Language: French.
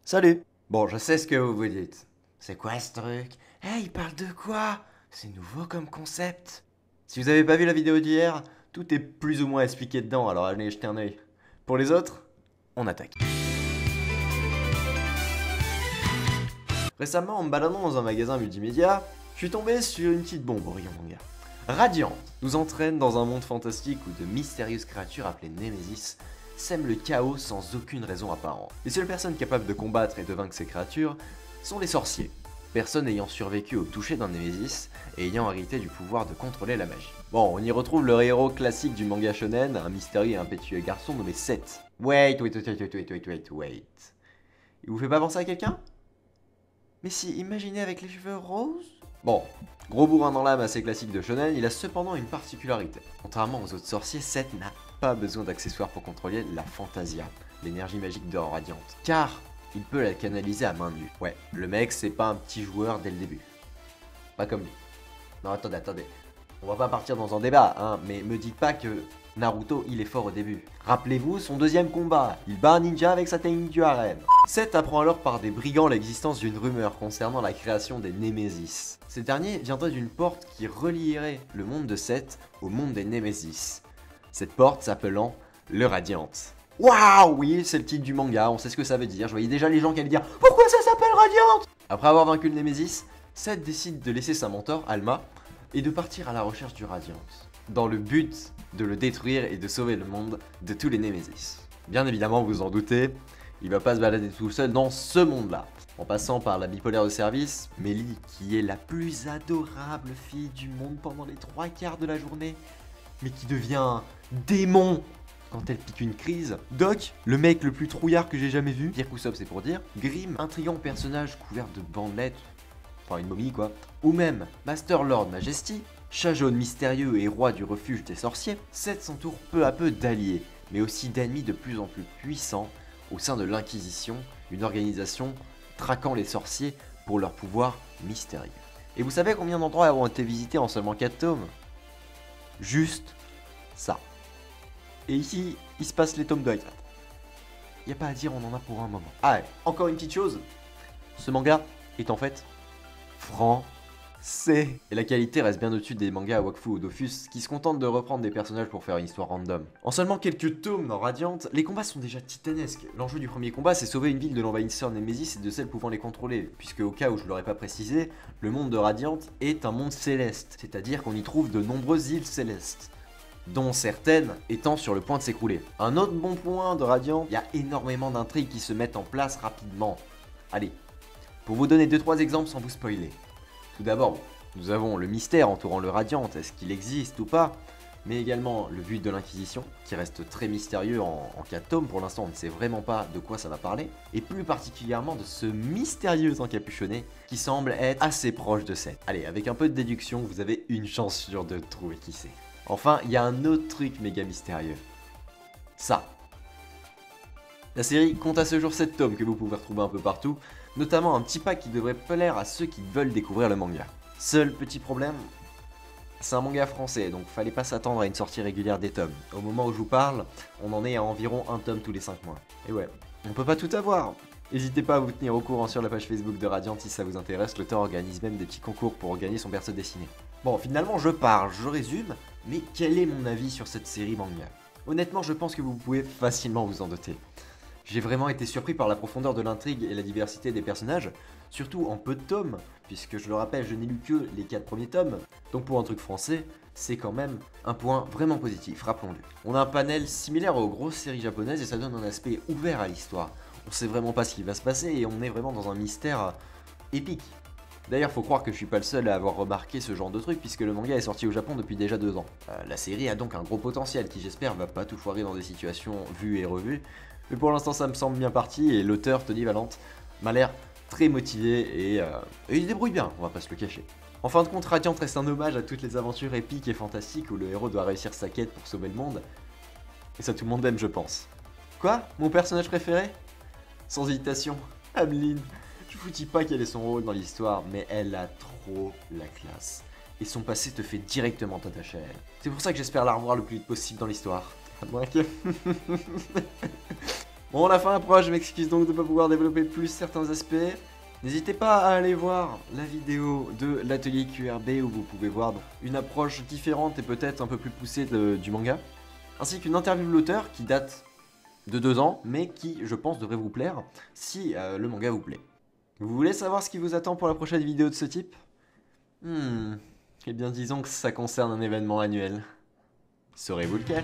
Salut! Bon, je sais ce que vous vous dites. C'est quoi ce truc? Eh, il parle de quoi? C'est nouveau comme concept. Si vous avez pas vu la vidéo d'hier, tout est plus ou moins expliqué dedans, alors allez jeter un œil. Pour les autres, on attaque. Récemment, en me baladant dans un magasin multimédia, je suis tombé sur une petite bombe au rayon manga. Radiant nous entraîne dans un monde fantastique où de mystérieuses créatures appelées Némésis sèment le chaos sans aucune raison apparente. Les seules personnes capables de combattre et de vaincre ces créatures sont les sorciers, personnes ayant survécu au toucher d'un Némésis et ayant hérité du pouvoir de contrôler la magie. Bon, on y retrouve le héros classique du manga shonen, un mystérieux et impétueux garçon nommé Seth. Wait. Il vous fait pas penser à quelqu'un? Mais si, imaginez avec les cheveux roses? Bon, gros bourrin dans l'âme assez classique de shonen, il a cependant une particularité. Contrairement aux autres sorciers, Seth n'a pas besoin d'accessoires pour contrôler la Fantasia, l'énergie magique d'or radiante. Car il peut la canaliser à main nue. Ouais, le mec c'est pas un petit joueur dès le début. Pas comme lui. Non attendez. On va pas partir dans un débat, hein, mais me dites pas que Naruto il est fort au début. Rappelez-vous son deuxième combat, il bat un ninja avec sa technique du harem. Seth apprend alors par des brigands l'existence d'une rumeur concernant la création des Némésis. Ces derniers viendraient d'une porte qui relierait le monde de Seth au monde des Némésis. Cette porte s'appelant le Radiante. Waouh, oui, c'est le titre du manga, on sait ce que ça veut dire. Je voyais déjà les gens qui allaient dire « Pourquoi ça s'appelle Radiante ?» Après avoir vaincu le Némésis, Seth décide de laisser sa mentor, Alma, et de partir à la recherche du Radiante, dans le but de le détruire et de sauver le monde de tous les Némésis. Bien évidemment, vous en doutez, il va pas se balader tout seul dans ce monde-là. En passant par la bipolaire de service, Mélie, qui est la plus adorable fille du monde pendant les 3/4 de la journée, mais qui devient un démon quand elle pique une crise. Doc, le mec le plus trouillard que j'ai jamais vu, Pierre Coussop c'est pour dire. Grim, intriguant personnage couvert de bandelettes, enfin une momie quoi. Ou même Master Lord Majesty, chat jaune mystérieux et roi du refuge des sorciers. Seth s'entoure peu à peu d'alliés, mais aussi d'ennemis de plus en plus puissants au sein de l'Inquisition, une organisation traquant les sorciers pour leur pouvoir mystérieux. Et vous savez combien d'endroits ont été visités en seulement 4 tomes? Juste ça. Et ici, il se passe les tomes de Haikyuu. Y a pas à dire, on en a pour un moment. Ah ouais, encore une petite chose. Ce manga est en fait français. Et la qualité reste bien au-dessus des mangas à Wakfu ou Dofus qui se contentent de reprendre des personnages pour faire une histoire random. En seulement quelques tomes dans Radiant, les combats sont déjà titanesques. L'enjeu du premier combat, c'est sauver une ville de l'envahisseur Némésis et de celles pouvant les contrôler, puisque au cas où je l'aurais pas précisé, le monde de Radiant est un monde céleste, c'est-à-dire qu'on y trouve de nombreuses îles célestes, dont certaines étant sur le point de s'écrouler. Un autre bon point de Radiant, il y a énormément d'intrigues qui se mettent en place rapidement. Allez, pour vous donner 2-3 exemples sans vous spoiler. Tout d'abord, nous avons le mystère entourant le Radiant, est-ce qu'il existe ou pas, mais également le but de l'Inquisition, qui reste très mystérieux en 4 tomes, pour l'instant on ne sait vraiment pas de quoi ça va parler, et plus particulièrement de ce mystérieux encapuchonné qui semble être assez proche de Seth. Allez, avec un peu de déduction, vous avez une chance sur 2 de trouver qui c'est. Enfin, il y a un autre truc méga mystérieux. Ça. La série compte à ce jour 7 tomes que vous pouvez retrouver un peu partout, notamment un petit pack qui devrait plaire à ceux qui veulent découvrir le manga. Seul petit problème, c'est un manga français, donc fallait pas s'attendre à une sortie régulière des tomes. Au moment où je vous parle, on en est à environ un tome tous les 5 mois. Et ouais, on peut pas tout avoir. N'hésitez pas à vous tenir au courant sur la page Facebook de Radiant si ça vous intéresse, l'auteur organise même des petits concours pour gagner son perso dessiné. Bon, finalement je parle, je résume, mais quel est mon avis sur cette série manga? Honnêtement, je pense que vous pouvez facilement vous en douter. J'ai vraiment été surpris par la profondeur de l'intrigue et la diversité des personnages, surtout en peu de tomes, puisque je le rappelle, je n'ai lu que les 4 premiers tomes, donc pour un truc français, c'est quand même un point vraiment positif, rappelons-le. On a un panel similaire aux grosses séries japonaises et ça donne un aspect ouvert à l'histoire. On sait vraiment pas ce qui va se passer et on est vraiment dans un mystère épique. D'ailleurs, faut croire que je suis pas le seul à avoir remarqué ce genre de truc puisque le manga est sorti au Japon depuis déjà 2 ans. La série a donc un gros potentiel qui j'espère va pas tout foirer dans des situations vues et revues. Mais pour l'instant ça me semble bien parti et l'auteur Tony Valente m'a l'air très motivé et il se débrouille bien, on va pas se le cacher. En fin de compte, Radiant reste un hommage à toutes les aventures épiques et fantastiques où le héros doit réussir sa quête pour sauver le monde. Et ça tout le monde aime je pense. Quoi? Mon personnage préféré? Sans hésitation, Ameline. Je vous dis pas quel est son rôle dans l'histoire, mais elle a trop la classe. Et son passé te fait directement t'attacher à elle. C'est pour ça que j'espère la revoir le plus vite possible dans l'histoire. À moins que... Bon, la fin approche, je m'excuse donc de ne pas pouvoir développer plus certains aspects. N'hésitez pas à aller voir la vidéo de l'atelier QRB où vous pouvez voir une approche différente et peut-être un peu plus poussée du manga. Ainsi qu'une interview de l'auteur qui date de 2 ans, mais qui, je pense, devrait vous plaire si le manga vous plaît. Vous voulez savoir ce qui vous attend pour la prochaine vidéo de ce type? Eh bien disons que ça concerne un événement annuel. Saurez-vous lequel?